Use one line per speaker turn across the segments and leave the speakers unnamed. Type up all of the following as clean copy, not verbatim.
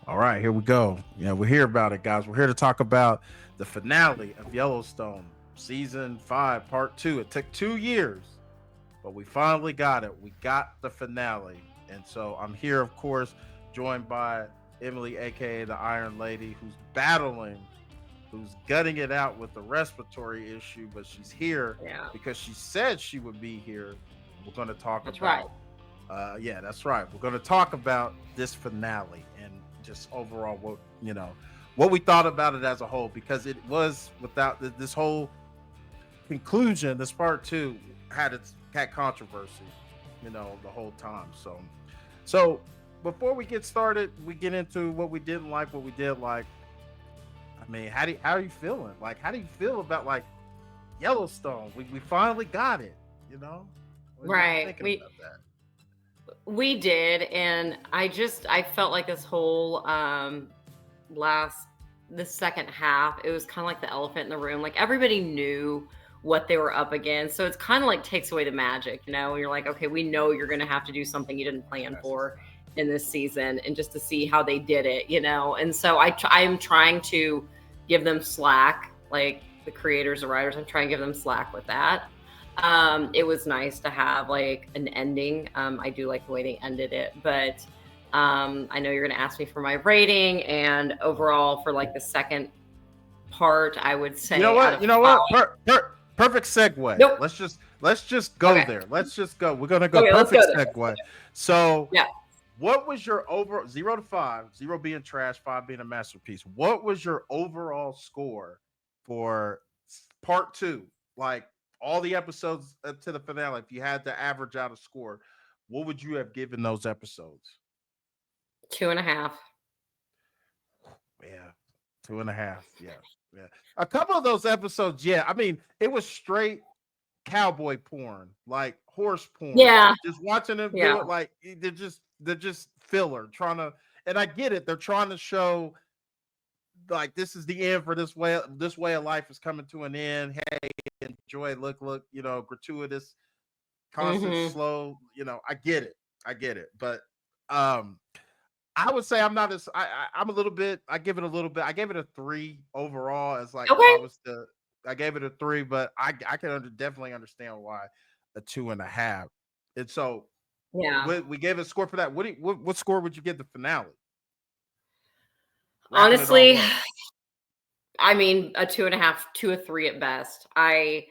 All right, here we go. We're here about it, guys. We're here to talk about the finale of Yellowstone, season 5, part 2. It took 2 years, but we finally got it. We got the finale. And so I'm here, of course, joined by Emily, aka the Iron Lady, who's gutting it out with the respiratory issue, but she's here
Yeah,
because she said she would be here. We're going to talk
that's right.
about yeah, that's right. We're going to talk about this finale and just overall what we thought about it as a whole, because it was without this whole conclusion. This part two had controversy, the whole time. So before we get started, we get into what we didn't like, what we did like. I mean, how are you feeling? Like, how do you feel about like Yellowstone? We finally got it. You know, what you
Right.
thinking
We
about that?
we did, and I felt like this whole last the second half, it was kind of like the elephant in the room. Like everybody knew what they were up against. So it's kind of like takes away the magic, you know? You're like, okay, we know you're gonna have to do something you didn't plan
That's
for
exactly.
in this season, and just to see how they did it, you know. And so I'm trying to give them slack, like the creators or writers, I'm trying to give them slack with that. It was nice to have like an ending. I do like the way they ended it, but I know you're going to ask me for my rating, and overall for like the second part, I would
You know
say out
what?
of
You know
five.
what? Perfect segue.
Nope.
Let's just go
Okay.
there. Let's just go. We're gonna go
Okay. Let's go
perfect
there.
segue. So,
Yeah.
what was your over 0 to 5? 0 being trash, 5 being a masterpiece. What was your overall score for part two? Like all the episodes to the finale. If you had to average out a score, what would you have given those episodes?
2.5.
Yeah, 2.5. Yeah, yeah. A couple of those episodes. Yeah, I mean, it was straight cowboy porn, like horse porn.
Yeah.
Just watching them
Yeah.
do it, like they're just filler, trying to. And I get it. They're trying to show like this is the end for this way of life is coming to an end. Hey, enjoy, look, gratuitous, constant,
Hmm.
slow. I get it. I get it. But um I would say I'm not as I'm a little bit. I give it a little bit. I gave it a 3 overall. As like if I
Okay.
was to, I gave it a 3, but I can definitely understand why a 2.5. And so
Yeah.
we gave a score for that. What score would you give the finale? Wrapping it all
Honestly,
up.
I mean, a 2.5 to a 3 at best. I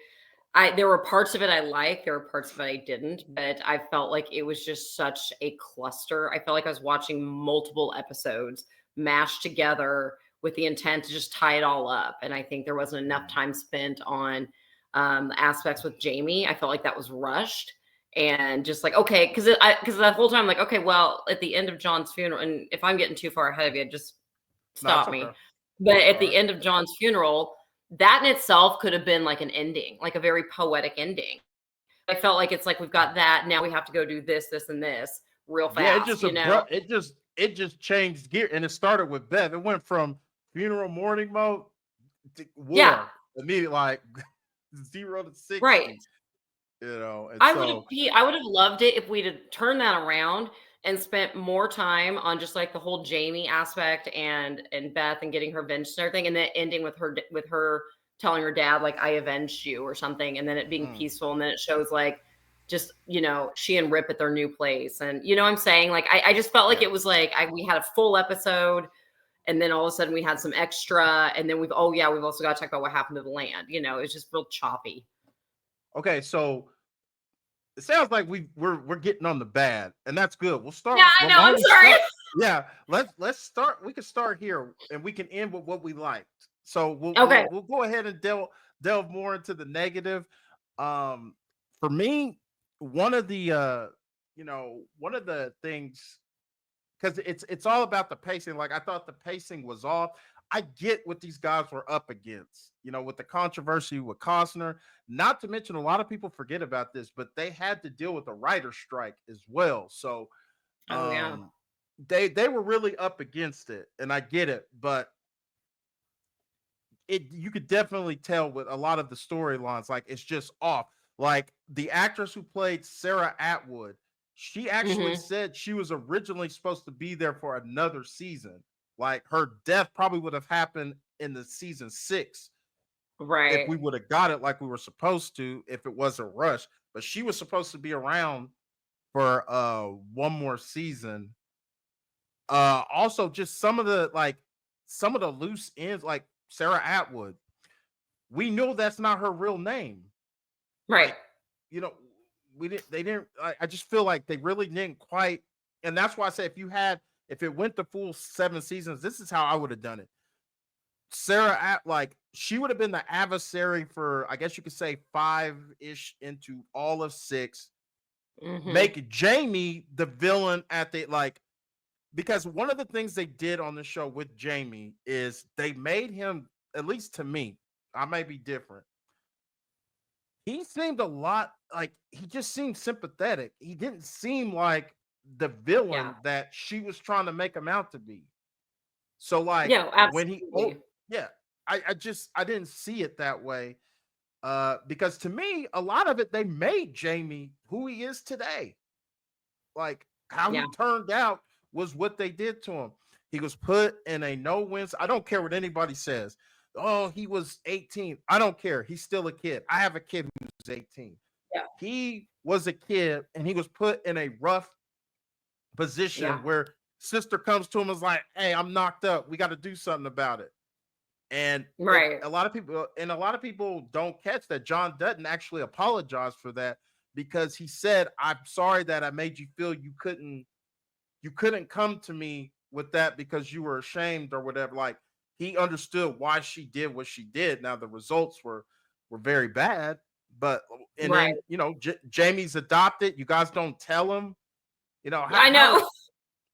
there were parts of it I liked, there were parts of it I didn't, but I felt like it was just such a cluster. I felt like I was watching multiple episodes mashed together with the intent to just tie it all up. And I think there wasn't enough
Mm,
time spent on aspects with Jamie. I felt like that was rushed. And just like okay, because the whole time, like okay, well, at the end of John's funeral, and if I'm getting too far ahead of you, just
no, it's
stop
okay.
me. But
It's
at
all
the
right.
end of John's funeral, that in itself could have been like an ending, like a very poetic ending. I felt like it's like we've got that. Now we have to go do this, this, and this real
Yeah,
fast, you know?
it just changed gear, and it started with Bev. It went from funeral mourning mode to
Yeah,
war immediately, like 0 to 60.
right.
And so
I would have loved it if we'd have turned that around and spent more time on just like the whole Jamie aspect and Beth and getting her vengeance and everything, and then ending with her telling her dad like I avenged you or something, and then it being
mm,
peaceful, and then it shows like just she and Rip at their new place, and you know what I'm saying, like I just felt like
yeah.
it was like we had a full episode, and then all of a sudden we had some extra, and then we've also got to talk about what happened to the land. It's just real choppy.
Okay, so it sounds like we're getting on the bad, and that's good. We'll
Yeah,
start.
I
Well,
know.
why
I'm
don't we
sorry.
start? Yeah, let's start. We can start here, and we can end with what we liked. So we'll we'll,
Okay.
we'll go ahead and delve more into the negative. Um, for me, one of the one of the things, because it's all about the pacing. Like I thought the pacing was off. I get what these guys were up against, with the controversy with Costner. Not to mention, a lot of people forget about this, but they had to deal with a writer's strike as well. So
Oh yeah.
um, they were really up against it, and I get it. But you could definitely tell with a lot of the storylines, like it's just off. Like the actress who played Sarah Atwood, she actually
Mhm.
said she was originally supposed to be there for another season, Like her death probably would have happened in the season 6 if
Right.
we would have got it like we were supposed to, if it wasn't rushed. But she was supposed to be around for one more season. Also just some of the loose ends, like Sarah Atwood. We know that's not her real name.
Right.
Like, you know, we didn't they didn't I just feel like they really didn't quite, and that's why I say if it went the full 7 seasons, this is how I would have done it. Like she would have been the adversary for, I guess you could say, 5-ish into all of 6.
Mm-hmm.
Make Jamie the villain at the like, because one of the things they did on the show with Jamie is they made him, at least to me, I may be different. He seemed a lot like, he just seemed sympathetic. He didn't seem like the
Yeah.
villain that she was trying to make him out to be. So like
No,
when
absolutely.
yeah, I didn't see it that way. Because to me, a lot of it, they made Jamie who he is today. Like how
Yeah.
he turned out was what they did to him. He was put in a no-win. I don't care what anybody says. Oh, he was 18. I don't care. He's still a kid. I have a kid who's 18.
Yeah.
He was a kid and he was put in a rough
Yeah.
position where sister comes to him and is like, "Hey, I'm knocked up. We got to do something about it." And
Right.
a lot of people don't catch that John Dutton actually apologized for that, because he said, "I'm sorry that I made you feel you couldn't come to me with that because you were ashamed or whatever." Like he understood why she did what she did. Now the results were very bad, but and
Right.
then Jamie's adopted. You guys don't tell him,
Yeah, I
how,
know.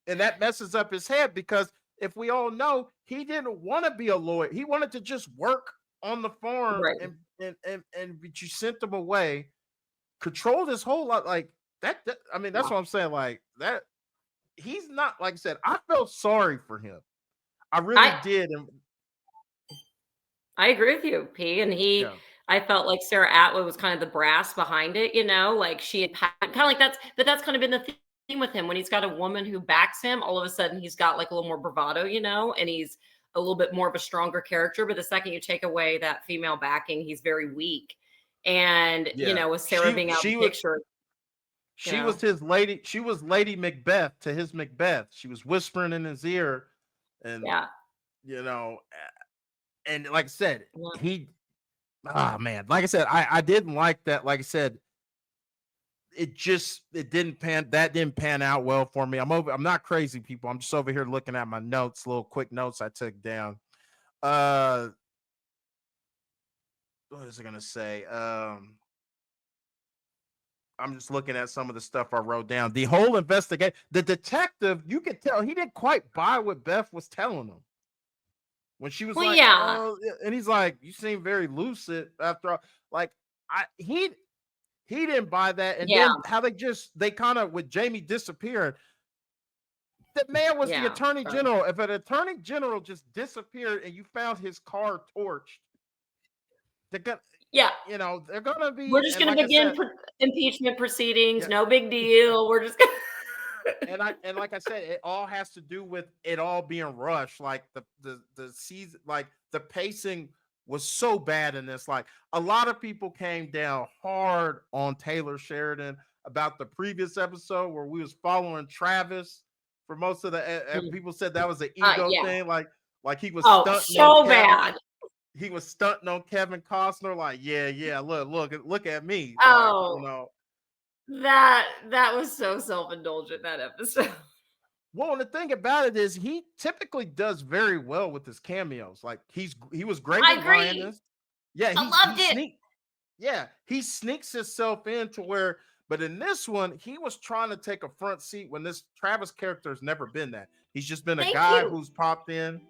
and that messes up his head, because if we all know, he didn't want to be a lawyer. He wanted to just work on the farm,
Right.
but you sent him away, controlled his whole lot like that. I mean, that's
Yeah.
what I'm saying. Like that, he's not, like I said, I felt sorry for him. I really
I
did. And
I agree with you, P. And
yeah,
I felt like Sarah Atwood was kind of the brass behind it, like she had kind of like that's kind of been the theme with him. When he's got a woman who backs him, all of a sudden he's got like a little more bravado, and he's a little bit more of a stronger character. But the second you take away that female backing, he's very weak. And,
yeah.
with Sarah being out of the picture, you
She
know,
was his lady. She was Lady Macbeth to his Macbeth. She was whispering in his ear, and
yeah.
you know, and like I said,
Yeah.
he man, like I said, I didn't like that. Like I said, it didn't pan out well for me. I'm not crazy, people. I'm just over here looking at my notes, little quick notes I took down. Uh what was I gonna say? I'm just looking at some of the stuff I wrote down. The whole investigation, the detective, you could tell he didn't quite buy what Beth was telling him when she was
Well,
like,
yeah.
"Oh," and he's like, "You seem very lucid after all." Like, I he didn't buy that, and
Yeah.
then how they kind of, with Jamie disappearing. The man was the
Yeah.
attorney
So,
general. If an attorney general just disappeared and you found his car torched, they're gonna,
yeah.
they're gonna
We're
be,
just
and
going
like
to
I
begin
said,
impeachment proceedings.
yeah,
No big deal. We're just going
and like I said, it all has to do with it all being rushed. Like the season, like the pacing was so bad in this. Like a lot of people came down hard on Taylor Sheridan about the previous episode where we was following Travis for most of the. People said that was an ego
yeah.
thing. Like he was
Oh,
stunting on
so
Kevin.
bad.
He was stunting on Kevin Costner. Like, yeah, look at me. Like,
Oh, that was so self-indulgent, that episode.
Well, and the thing about it is he typically does very well with his cameos. Like he was great
I
with
agree.
Lioness. Yeah,
I
he
loved it.
sneak. Yeah, he sneaks himself into where. But in this one, he was trying to take a front seat when this Travis character has never been that. He's just been a
Thank
guy
you.
who's popped in.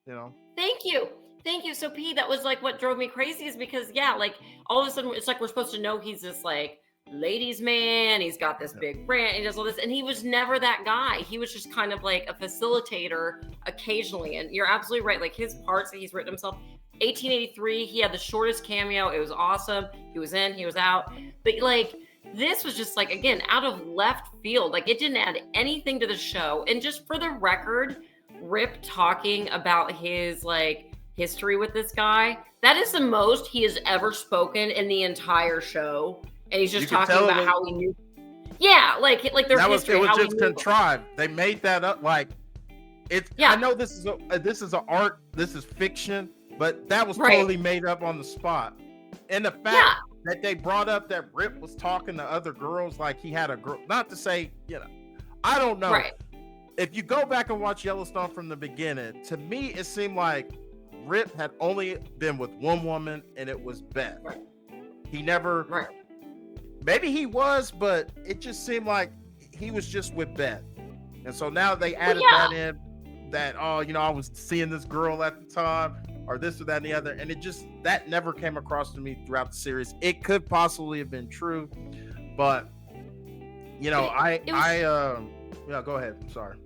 You know.
Thank you. Thank you. So P, that was like what drove me crazy, is because like all of a sudden it's like we're supposed to know he's this like ladies man, he's got this
Yeah.
big brand, he does all this, and he was never that guy. He was just kind of like a facilitator occasionally. And you're absolutely right. Like his parts that he's written himself, 1883, he had the shortest cameo. It was awesome. He was in, he was out. But like this was just like, again, out of left field. Like it didn't add anything to the show. And just for the record, Rip talking about his like history with this guy, that is the most he has ever spoken in the entire show. And he's
You
just
could
talking
tell
about how he knew. Yeah, like their
that was it
history,
was
how he
just
knew.
contrived. They made that up. Like it's. I
Yeah,
know this is an art. This is fiction, but that was
right.
totally made up on the spot. And the fact
Yeah,
that they brought up that Rip was talking to other girls, like he had a girl. Not to say, I don't know.
right.
If you go back and watch Yellowstone from the beginning, to me it seemed like Rip had only been with one woman, and it was Beth.
Right.
He never.
Right.
Maybe he was, but it just seemed like he was just with Beth. And so now they added that in, that I was seeing this girl at the time, or this or that and the other, and that never came across to me throughout the series. It could possibly have been true, but go ahead. I'm sorry.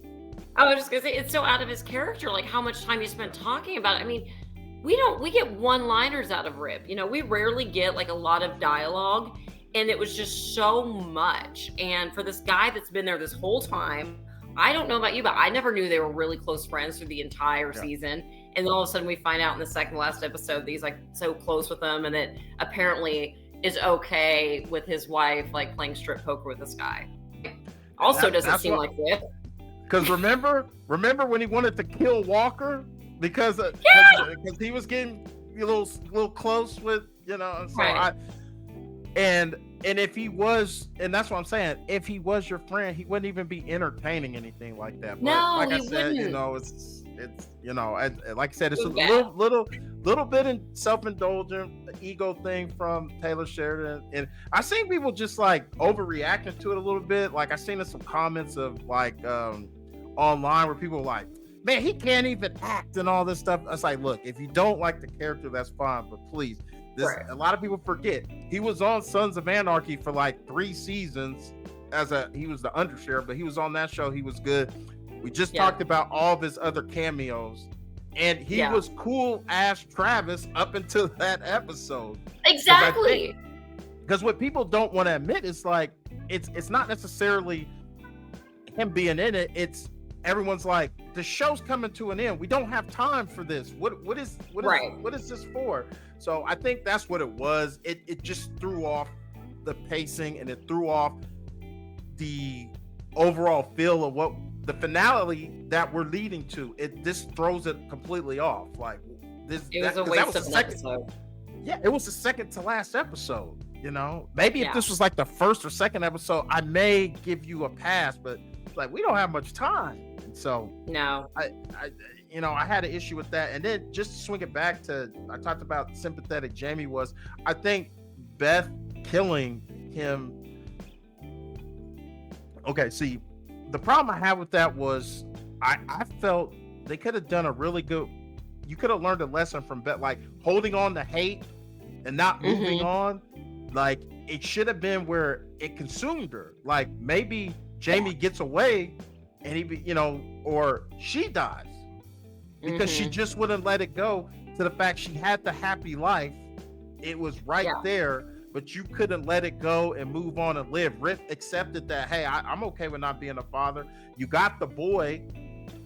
I was just gonna say, it's so out of his character, like how much time he spent talking about it. I mean, we get one-liners out of Rip. We rarely get like a lot of dialogue, and it was just so much. And for this guy that's been there this whole time, I don't know about you, but I never knew they were really close friends through the entire season. And then all of a sudden we find out in the second to last episode that he's like so close with them, and that apparently is okay with his wife like playing strip poker with this guy. Also doesn't seem like Rip.
Because remember when he wanted to kill Walker because he was getting a little close with and so
right.
and if he was, and that's what I'm saying, if he was your friend, he wouldn't even be entertaining anything like that. But
No,
like I
he
said,
wouldn't.
it's like I said, it's a
bad.
little bit in self-indulgent ego thing from Taylor Sheridan, and I seen people just like overreacting to it a little bit. Like I seen some comments of like online where people were like, man, he can't even act and all this stuff. I was like, look, if you don't like the character, that's fine, but please, a lot of people forget he was on Sons of Anarchy for like 3 seasons he was the undersheriff, but he was on that show. He was good. We just talked about all of his other cameos, and he was cool ass Travis up until that episode.
Exactly.
Because what people don't want to admit is like it's not necessarily him being in it. It's everyone's like, the show's coming to an end. We don't have time for this. What is this for? So I think that's what it was. It just threw off the pacing, and it threw off the overall feel of what the finale that we're leading to. This throws it completely off. Like
it was a waste of an episode.
Yeah, it was the second to last episode. Maybe if this was like the first or second episode, I may give you a pass, but like we don't have much time. So
no,
I had an issue with that. And then just to swing it back to, I talked about sympathetic Jamie was, I think Beth killing him. Okay, see, the problem I had with that was I felt they could have done a really good, you could have learned a lesson from Beth, like holding on to hate and not moving on. Like it should have been where it consumed her. Like maybe Jamie gets away and or she dies because she just wouldn't let it go, to the fact she had the happy life. It was right there, but you couldn't let it go and move on and live. Rip accepted that, hey, I'm okay with not being a father. You got the boy,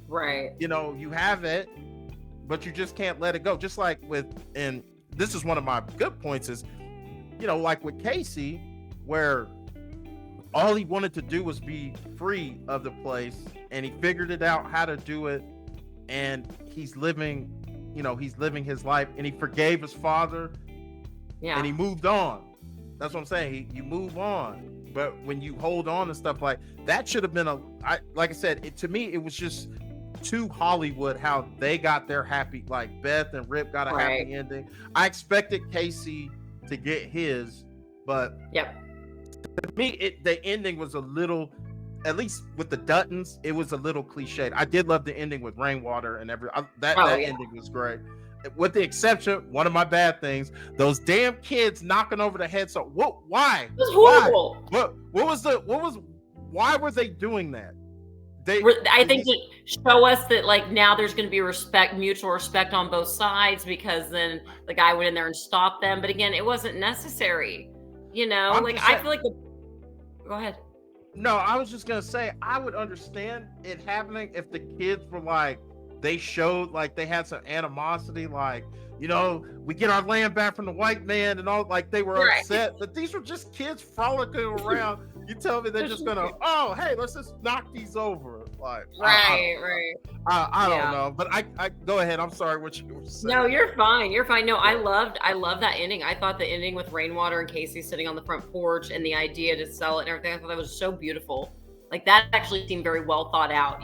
right?
You have it, but you just can't let it go. Just like and this is one of my good points is, like with Casey, where all he wanted to do was be free of the place, and he figured it out how to do it, and he's living his life, and he forgave his father, and he moved on. That's what I'm saying. You move on, but when you hold on to stuff like that, should have been like I said, to me, it was just too Hollywood how they got their happy, like Beth and Rip got a happy ending. I expected Casey to get his, but to me, the ending was a little, at least with the Duttons, it was a little cliched. I did love the ending with Rainwater and that ending was great. With the exception, one of my bad things, those damn kids knocking over the head. So why?
It was horrible.
Why were they doing that?
I think to show us that like now there's going to be mutual respect on both sides, because then the guy went in there and stopped them. But again, it wasn't necessary. I feel like go ahead.
No, I was just gonna say I would understand it happening if the kids were like they showed like they had some animosity, like, we get our land back from the white man and all, like they were
Right.
upset. But these were just kids frolicking around. You tell me they're
They're
just
so
gonna,
cute.
oh, hey, let's just knock these over. Like, I don't
Right, right.
I don't
Yeah.
know. But I go ahead. I'm sorry what you were
No,
saying.
you're fine. You're fine. No,
Yeah.
I loved that ending. I thought the ending with Rainwater and Casey sitting on the front porch and the idea to sell it and everything, I thought that was so beautiful. Like that actually seemed very well thought out,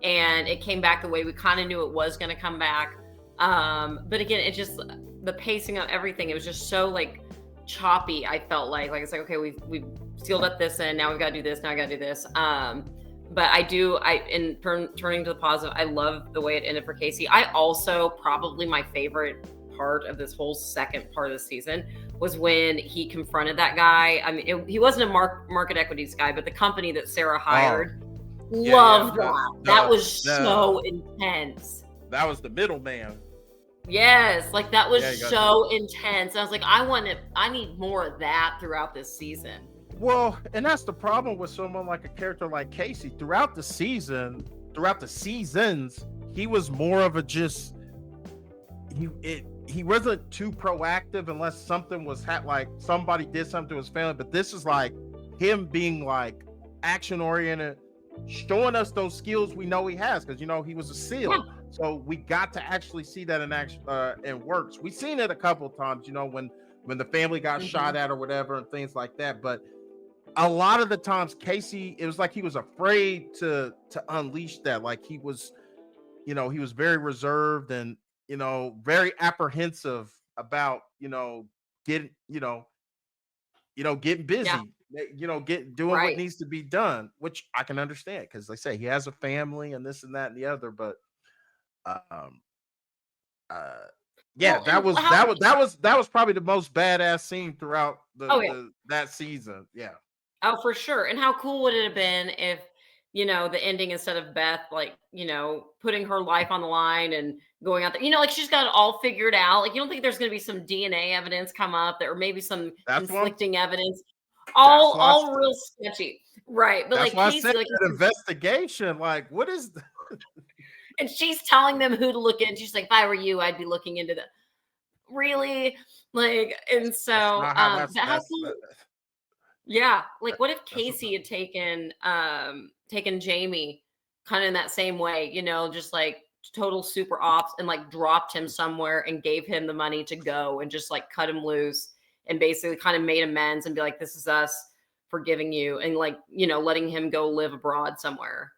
and it came back the way we kind of knew it was going to come back. But again, it just the pacing of everything, it was just so like choppy. I felt like it's like, okay, we've sealed up this end, now we've got to do this, now I got to do this. But turning to the positive, I love the way it ended for Casey. I also, probably my favorite part of this whole second part of the season was when he confronted that guy. I mean, he wasn't a market equities guy, but the company that Sarah
Oh,
hired.
yeah.
Loved that. That
The
was so intense.
that was the middleman.
Yes, like that was
Yeah, you got
so intense. I was like, I need more of that throughout this season.
Well, and that's the problem with someone like a character like Casey. Throughout the seasons, he was more of a just he wasn't too proactive unless something was like somebody did something to his family. But this is like him being like action oriented, showing us those skills we know he has, because he was a SEAL.
Yeah.
So we got to actually see that in action, in works. We've seen it a couple of times, when the family got shot at or whatever and things like that. But a lot of the times Casey, it was like he was afraid to unleash that. Like he was very reserved and very apprehensive about getting getting
Yeah.
busy, doing what
Right.
needs to be done, which I can understand, because they say he has a family and this and that and the other. But um yeah,
Well, and how
that was probably the most badass scene throughout
Oh yeah.
that season. Yeah.
Oh, for sure. And how cool would it have been if, the ending, instead of Beth, like, putting her life on the line and going out there, like she's got it all figured out. Like, you don't think there's going to be some DNA evidence come up or maybe some
That's what
conflicting evidence,
that's why
all real sketchy. Right. But
that's
like
why I said
Casey, like,
that investigation. Like, what is
and she's telling them who to look in. She's like, if I were you, I'd be looking into the really like, and
that's
so,
not how
but how cool. Yeah, like what if
that's what
Casey had taken Jamie kind of in that same way, just like total super ops, and like dropped him somewhere and gave him the money to go and just like cut him loose and basically kind of made amends and be like, this is us forgiving you, and like, letting him go live abroad somewhere.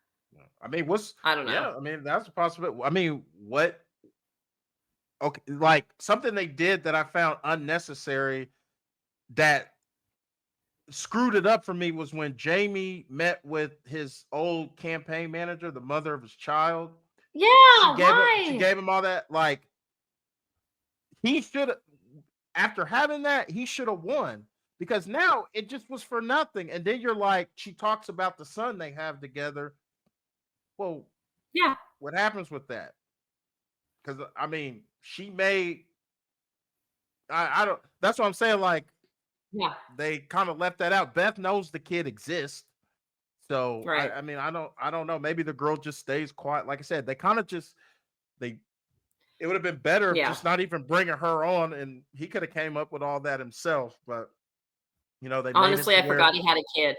I mean,
I don't know.
yeah, I mean, that's a possibility. I mean, okay, like something they did that I found unnecessary that screwed it up for me was when Jamie met with his old campaign manager, the mother of his child.
Yeah,
She
why?
gave him all that. Like, he should have, after having that, he should have won, because now it just was for nothing. And then you're like, she talks about the son they have together. Well,
Yeah,
what happens with that? Because I mean, she made, I don't, that's what I'm saying. Like,
yeah,
they kind of left that out. Beth knows the kid exists. So
right.
I mean, I don't know. Maybe the girl just stays quiet. Like I said, they kind of just they it would have been better if
Yeah.
just not even bringing her on, and he could have came up with all that himself. But they made it
Honestly,
to
I
where,
forgot he had a kid.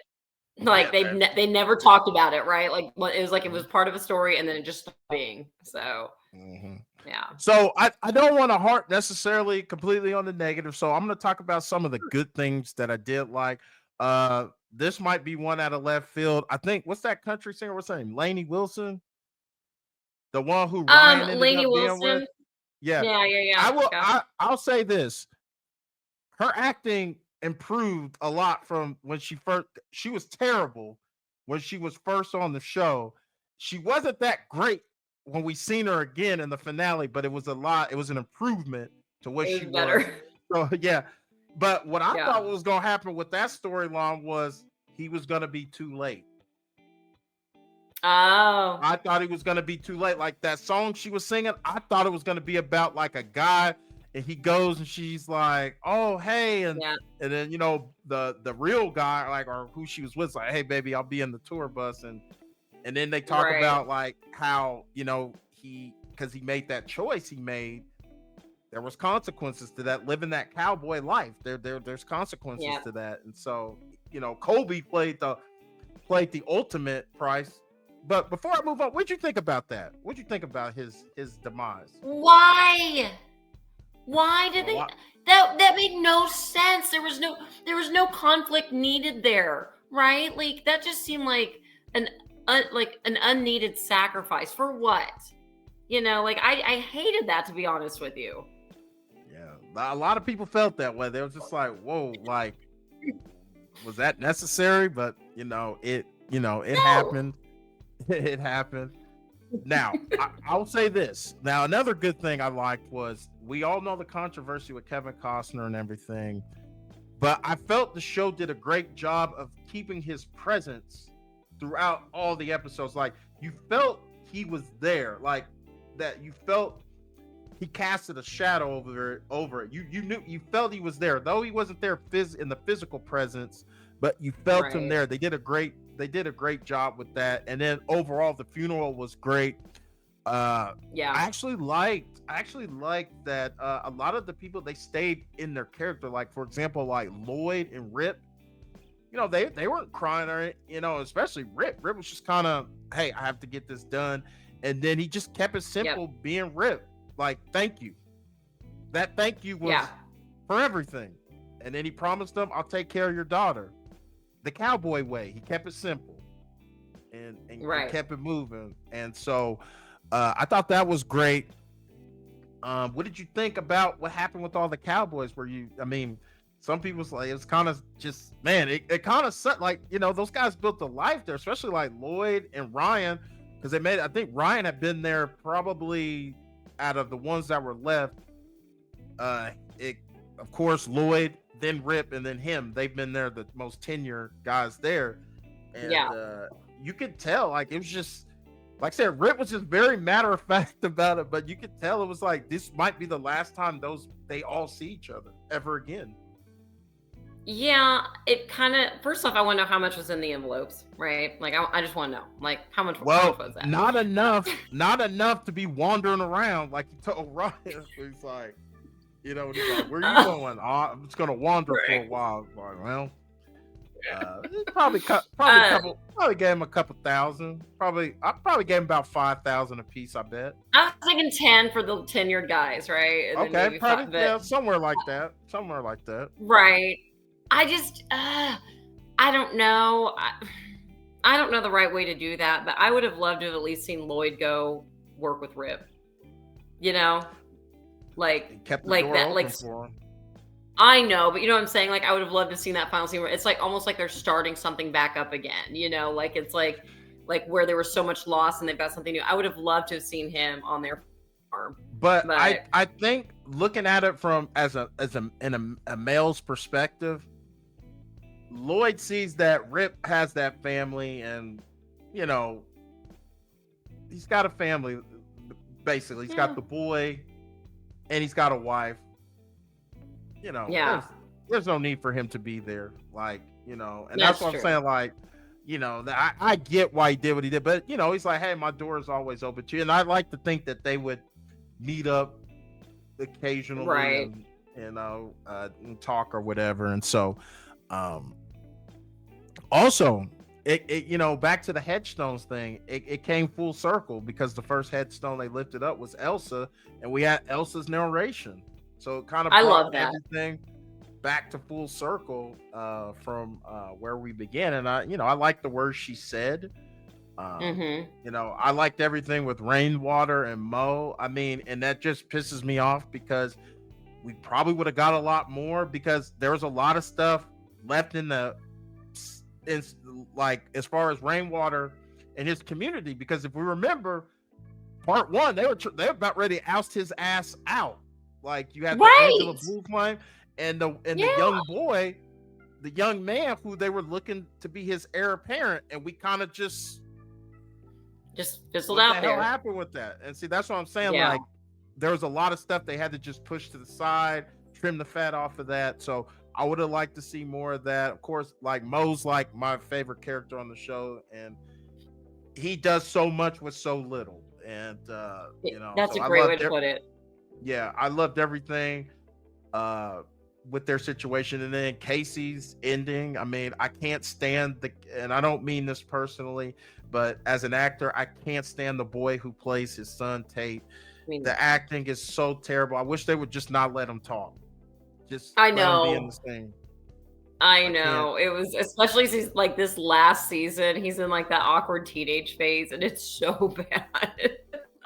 Like
yeah,
they never talked about it, right? Like it was like it was part of a story and then it just stopped being. So
mhm.
yeah.
So I don't want to harp necessarily completely on the negative. So I'm going to talk about some of the good things that I did like. This might be one out of left field. I think, what's that country singer? What's her name? Lainey Wilson, the one who Ryan ended
Lainey
up being with.
Wilson.
Yeah,
Yeah, yeah, yeah. Yeah.
I'll say this: her acting improved a lot from when she was terrible when she was first on the show. She wasn't that great when we seen her again in the finale, but it was an improvement to what
It
she
was
was.
better.
So yeah. But what I
Yeah.
thought was gonna happen with that storyline was he was gonna be too late.
Oh.
I thought he was gonna be too late. Like that song she was singing, I thought it was gonna be about like a guy, and he goes and she's like, "Oh hey," and
Yeah.
then the real guy, like, or who she was with, like, "Hey baby, I'll be in the tour bus," and then they talk
Right.
about like how because he made that choice he made, there was consequences to that. Living that cowboy life, there's consequences
Yeah.
to that. And so, Kobe played the ultimate price. But before I move on, what'd you think about that? What'd you think about his demise?
Why? Why did
Well,
they? That made no sense. There was no conflict needed there, right? Like that just seemed like an unneeded sacrifice for what? Like I hated that, to be honest with you.
yeah, a lot of people felt that way. They was just like, "Whoa, like, was that necessary?" But it
No.
happened. It happened. Now, I'll say this. Now, another good thing I liked was we all know the controversy with Kevin Costner and everything, but I felt the show did a great job of keeping his presence throughout all the episodes. Like, you felt he was there, like that. You felt he casted a shadow over it. You felt he was there, though he wasn't there in the physical presence, but you felt him
Right.
there. They did a great job with that. And then overall the funeral was great. I
Yeah.
actually liked that a lot of the people, they stayed in their character. Like, for example, like Lloyd and Rip, they weren't crying, or especially Rip. Rip was just kind of, hey, I have to get this done. And then he just kept it
Yep.
simple, being Rip. Like, thank you. That thank you was
Yeah.
for everything. And then he promised them, I'll take care of your daughter. The cowboy way. He kept it simple and
Right.
kept it moving. And so I thought that was great. What did you think about what happened with all the cowboys? Some people's like, it's kind of just, man, it kind of sucked. Like, those guys built a life there, especially like Lloyd and Ryan, because I think Ryan had been there probably out of the ones that were left. It, of course, Lloyd, then Rip, and then him. They've been there, the most tenured guys there. And
Yeah.
you could tell, like, it was just, like I said, Rip was just very matter of fact about it, but you could tell it was like, this might be the last time they all see each other ever again.
Yeah. It kind of. First off, I want to know how much was in the envelopes, right? Like I just want to know, like how much. How much
Well,
was that?
not enough to be wandering around like he told Ryan. He's like, he's like, where you going? Oh, I'm just gonna wander for a
Right.
while. Like, well,
Yeah. Uh,
probably gave him a couple thousand. I probably gave him about 5,000 a piece, I bet.
I was thinking 10 for the tenured guys, right? And then
Okay,
maybe
probably,
five.
yeah,
But
somewhere like that. Somewhere like that.
right. I just. I don't know. I don't know the right way to do that, but I would have loved to have at least seen Lloyd go work with Rip. You know,
He
like
kept the
like
door
that.
open for him.
I know, but you know what I'm saying? Like I would have loved to have seen that final scene where it's like almost like they're starting something back up again, like it's like where there was so much loss and they've got something new. I would have loved to have seen him on their farm.
But I
But
I think, looking at it from a male's perspective, Lloyd sees that Rip has that family, and you know he's got a family. Basically, he's got
yeah,
the boy, and he's got a wife.
yeah,
There's no need for him to be there. Like, and that's
that's
what I'm
true.
saying. Like, that I get why he did what he did, but he's like, hey, my door is always open to you, and I like to think that they would meet up occasionally,
Right.
and and talk or whatever. And so, um, also, back to the headstones thing, it came full circle because the first headstone they lifted up was Elsa, and we had Elsa's narration, so it kind of
I
brought
love that.
everything back to full circle, from where we began. And I like the words she said. um
Mhm.
I liked everything with Rainwater and Mo. I mean, and that just pisses me off because we probably would have got a lot more, because there was a lot of stuff left in like, as far as Rainwater and his community. Because if we remember part one, they were about ready to oust his ass out. Like, you had the Angela
Right.
Blue Flame and the
Yeah.
young boy, the young man who they were looking to be his heir apparent, and we kind of just,
Just fizzled
what the
out
hell
there.
happened with that? And see, that's what I'm saying.
Yeah.
Like, there was a lot of stuff they had to just push to the side, trim the fat off of that. So I would have liked to see more of that. Of course, like, Mo's like my favorite character on the show, and he does so much with so little. and
That's
so
a
I
great way
loved
to
it.
put it.
Yeah, I loved everything uh with their situation, and then Casey's ending. I mean, I can't stand and I don't mean this personally, but as an actor, I can't stand the boy who plays his son Tate.
I mean,
The acting is so terrible. I wish they would just not let him talk. Just
I
let him be in
know.
the scene.
I
I can't.
know. It was especially since like this last season, he's in like that awkward teenage phase and it's so bad.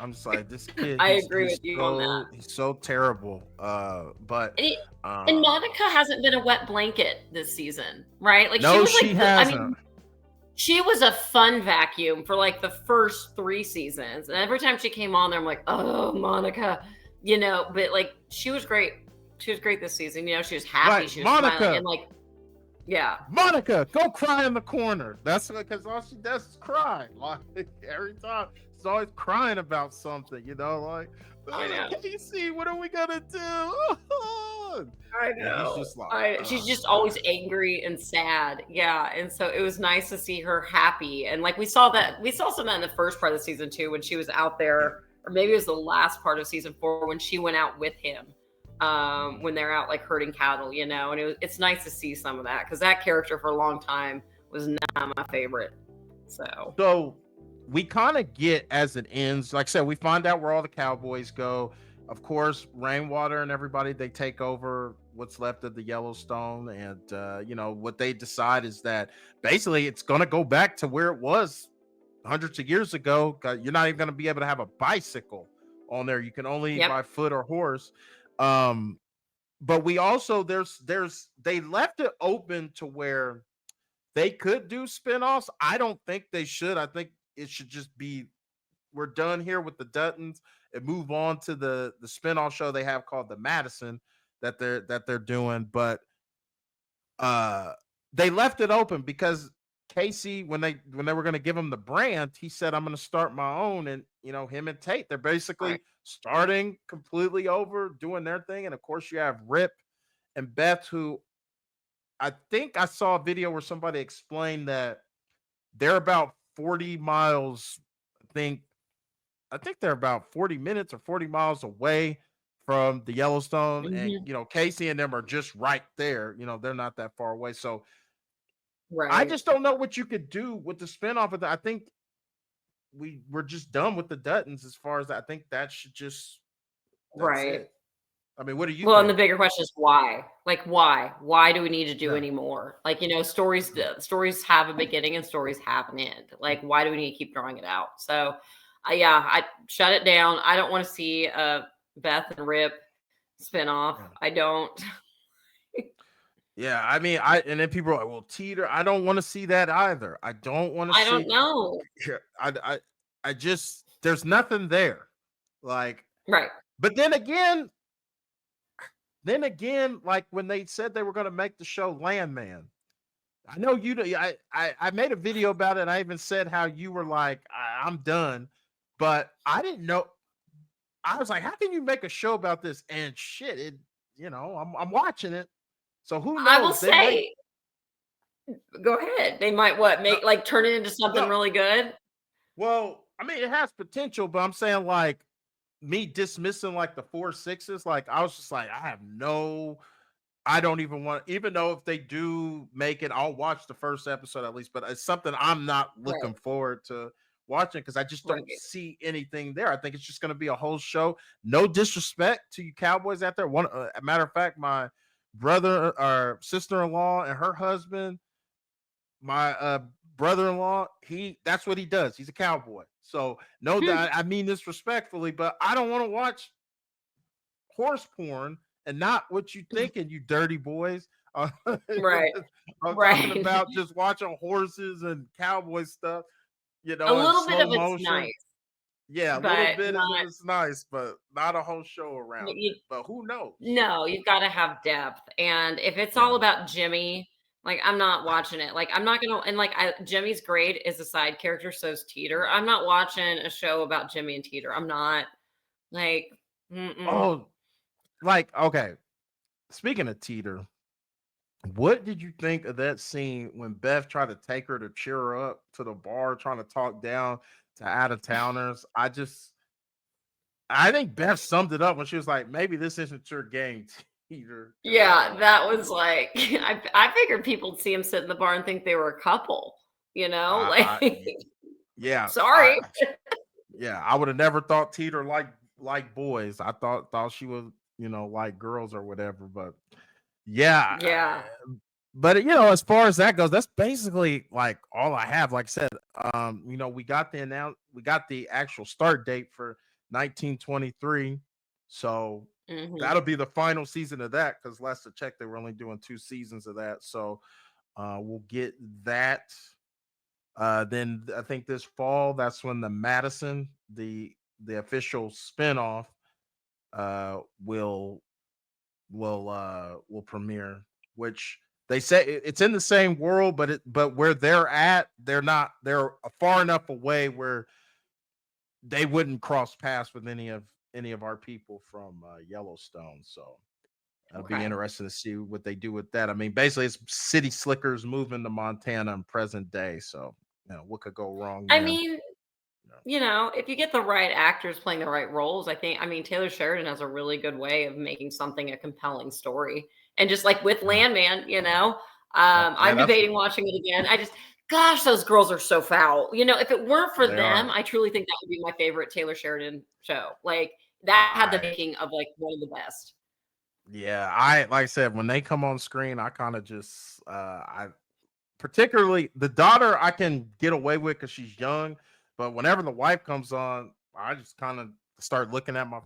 I'm just like, this kid.
I
He's
agree with you on that.
he's so terrible. But
And, and
uh,
Monica hasn't been a wet blanket this season, right? Like she
no,
was
she
like I
hasn't.
mean, she was a fun vacuum for like the first 3 seasons. And every time she came on there, I'm like, oh, Monica, but like she was great. She was great this season. She was happy.
Right,
She was smiling. And
Monica.
like, yeah,
Monica, go cry in the corner. That's because all she does is cry. Like every time, she's always crying about something. Like,
I know.
Casey, what are we gonna do?
I
And he's
know.
just like,
She's
oh
just
god.
always angry and sad. Yeah. And so it was nice to see her happy. And like we saw some of that in the first part of the season too, when she was out
Yeah.
there, or maybe it was the last part of season 4 when she went out with him. When they're out like herding cattle, and it's nice to see some of that because that character for a long time was not my favorite.
So we kind of get as it ends. Like I said, we find out where all the cowboys go. Of course, Rainwater and everybody, they take over what's left of the Yellowstone, and what they decide is that basically it's going to go back to where it was hundreds of years ago. 'Cause you're not even going to be able to have a bicycle on there. You can only
Yep.
by foot or horse. Um, but we also there's they left it open to where they could do spinoffs. I don't think they should. I think it should just be we're done here with the Duttons and move on to the spinoff show they have called the Madison that they're doing. But uh they left it open because Casey, when they were going to give him the brand, he said, I'm going to start my own. And him and Tate, they're
Right.
basically starting completely over, doing their thing. And of course you have Rip and Beth, who I think I saw a video where somebody explained that they're about 40 miles. I think they're about 40 minutes or 40 miles away from the Yellowstone. And,
Hmm.
Casey and them are just right there. They're not that far away. So I
Right.
just don't know what you could do with the spinoff of that. I think we're just done with the Duttons as far as that. I think that's
Right.
it. I mean, what do you
Well, and the
think?
bigger question is why? Like, why? Why do we need to do
Yeah.
any more? Like, stories have a beginning and stories have an end. Like, why do we need to keep drawing it out? So, yeah, I shut it down. I don't want to see a Beth and Rip spinoff.
Yeah.
I don't.
Yeah, I mean, and then people are like, "Well, Teeter, I don't want to see that either. I don't want to
I don't
see."
know.
Yeah, I just there's nothing there. Like,
Right.
but then again, like when they said they were going to make the show Landman, I know you. I made a video about it. And I even said how you were like, I'm done, but I didn't know. I was like, how can you make a show about this? And shit, I'm watching it. So who
I will
knows? They might.
say, go ahead. They might what
No,
make like turn it into something
no.
really good.
Well, I mean, it has potential, but I'm saying like me dismissing like the 4 6s. Like I was just like, I don't even want, even though if they do make it, I'll watch the first episode at least. But it's something I'm not
Right.
looking forward to watching because I just don't
Right.
see anything there. I think it's just going to be a whole show. No disrespect to you Cowboys out there. One, a matter of fact, my brother or sister-in-law and her husband, my brother-in-law, that's what he does. He's a cowboy. So no,
Hmm.
that I mean this respectfully, but I don't want to watch horse porn and not what you thinking, you dirty boys.
Right.
I'm talking
Right.
about just watching horses and cowboy stuff,
A
in
little bit
slow
of it's
motion.
nice,
Yeah, a little
but
bit of
not.
it's nice, but not a whole show
But
around it.
you
But who knows?
No, you've gotta have depth, and if it's all
Yeah.
about Jimmy, like, I'm not watching it, like, I'm not gonna and, like, Jimmy's great as a side character, so is Teeter.
Right.
I'm not watching a show about Jimmy and Teeter. I'm not, like, mm-mm.
Oh, like okay. Speaking of Teeter, what did you think of that scene when Beth tried to take her to cheer her up to the bar, trying to talk down to out of towners. I think Beth summed it up when she was like, maybe this isn't your game, Teeter. Because
Yeah, that was like I figured people'd see him sit in the bar and think they were a couple, you know? Like,
yeah,
sorry.
yeah, I would have never thought Teeter like boys. I thought she was, like girls or whatever. But yeah,
Yeah.
but as far as that goes, that's basically like all I have. Like I said, we got the actual start date for 1923, so
Mhm.
that'll be the final season of that. Because last I checked, they were only doing 2 seasons of that, so we'll get that. Then I think this fall, that's when the Madison, the official spinoff, uh, will will premiere, which they say it's in the same world, but where they're at, they're far enough away where they wouldn't cross paths with any of our people from Yellowstone. So it'll be
Okay.
interesting to see what they do with that. I mean, basically, it's city slickers moving to Montana in present day. So what could go wrong
I
then?
mean,
You know,
if you get the right actors playing the right roles, I mean, Taylor Sheridan has a really good way of making something a compelling story. And just like with
yeah,
Landman,
yeah,
I'm
that's
debating watching it again. Gosh, those girls are so foul. If it weren't for
they
them,
are.
I truly think that would be my favorite Taylor Sheridan show. Like that had the
I
making of like one of the best.
Yeah, I like I said, when they come on screen, I kind of just I particularly the daughter I can get away with because she's young, but whenever the wife comes on, I just kind of start looking at my
I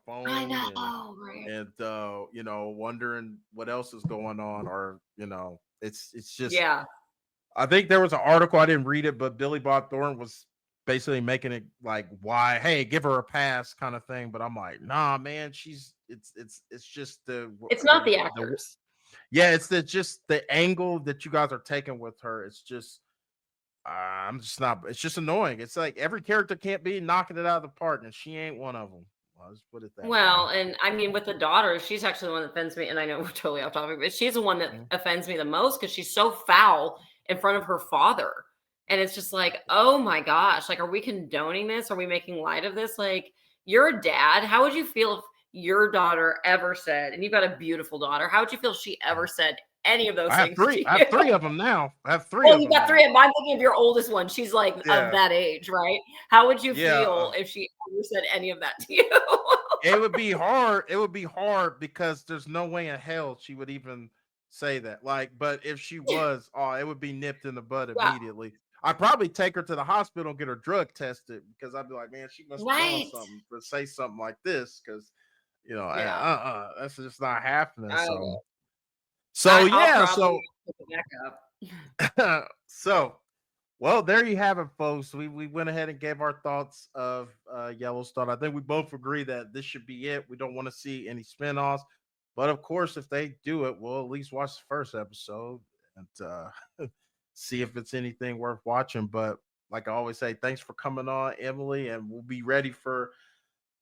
phone
know, right?
wondering what else is going on, or it's just
Yeah.
I think there was an article, I didn't read it, but Billy Bob Thornton was basically making it like, why, hey, give her a pass kind of thing. But I'm like, nah, man, it's just
It's
the
not the
the
actors.
yeah, it's just the angle that you guys are taking with her. It's just I'm just not. It's just annoying. It's like every character can't be knocking it out of the park, and she ain't one of them. I'll just put it that way.
Well, and I mean, with the daughter, she's actually the one that offends me. And I know we're totally off topic, but she's the one that
Mhm.
offends me the most because she's so foul in front of her father. And it's just like, oh my gosh, like, are we condoning this? Are we making light of this? Like, you're a dad. How would you feel if your daughter ever said, and you've got a beautiful daughter, how would you feel if she ever said any of those
I have
things
three.
to
I
you?
have three of them now. I have three
Well,
of
you
them
got three
now.
of them. I'm thinking of your oldest one. She's like of
Yeah,
that age, right? How would you
yeah.
feel if she ever said any of that to you?
It would be hard. It would be hard because there's no way in hell she would even say that. Like, but if she was, oh, it would be nipped in the bud
Yeah,
immediately. I'd probably take her to the hospital and get her drug tested because I'd be like, man, she must be on
right.
something to say something like this because
Yeah.
that's just not happening.
I
So,
will.
so
I'll
yeah,
probably
so
pick it back up.
so well, there you have it, folks. We went ahead and gave our thoughts of Yellowstone. I think we both agree that this should be it. We don't want to see any spinoffs, but of course, if they do it, we'll at least watch the first episode and see if it's anything worth watching. But like I always say, thanks for coming on, Emily, and we'll be ready for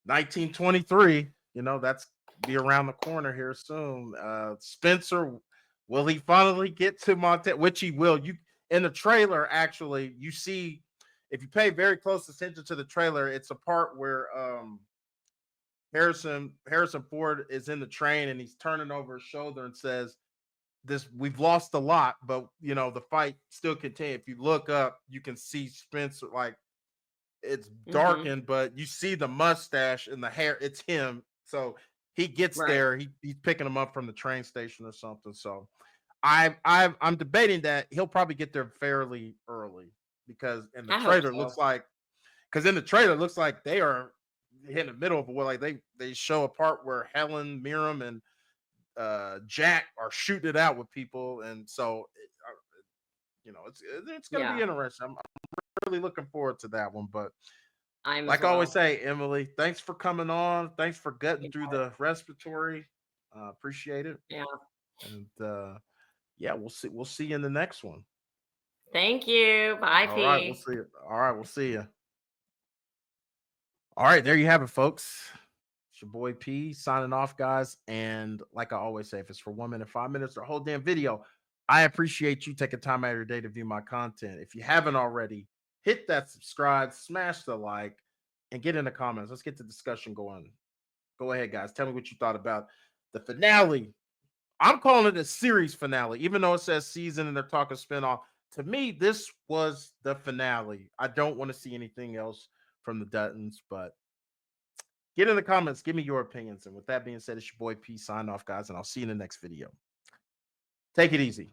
1923. That's be around the corner here soon. Spencer, will he finally get to Montana? Which he will. You in the trailer, actually, you see if you pay very close attention to the trailer, it's a part where Harrison Ford is in the train and he's turning over his shoulder and says, "This we've lost a lot, but the fight still continues." If you look up, you can see Spencer like it's
Mhm.
darkened, but you see the mustache and the hair. It's him. So he gets
Right.
there. He's picking him up from the train station or something. So I'm debating that he'll probably get there fairly early because in the
I hope
trailer
so.
looks like they are in the middle of a war. Like they show a part where Helen, Miriam, and Jack are shooting it out with people, and so it's going to be
Yeah.
interesting. I'm really looking forward to that one, but
I'm as
like I always
well.
say, Emily, thanks for coming on. Thanks for gutting through the respiratory. Appreciate it.
Yeah.
And yeah, we'll see you in the next one.
Thank you. Bye,
All right, we'll
P.
see you. All right, we'll see you. All right, there you have it, folks. It's your boy P signing off, guys. And like I always say, if it's for 1 minute, 5 minutes, or a whole damn video, I appreciate you taking time out of your day to view my content. If you haven't already, hit that subscribe, smash the like, and get in the comments. Let's get the discussion going. Go ahead, guys. Tell me what you thought about the finale. I'm calling it a series finale, even though it says season and they're talking spinoff. To me, this was the finale. I don't want to see anything else from the Duttons, but get in the comments. Give me your opinions. And with that being said, it's your boy P sign off, guys, and I'll see you in the next video. Take it easy.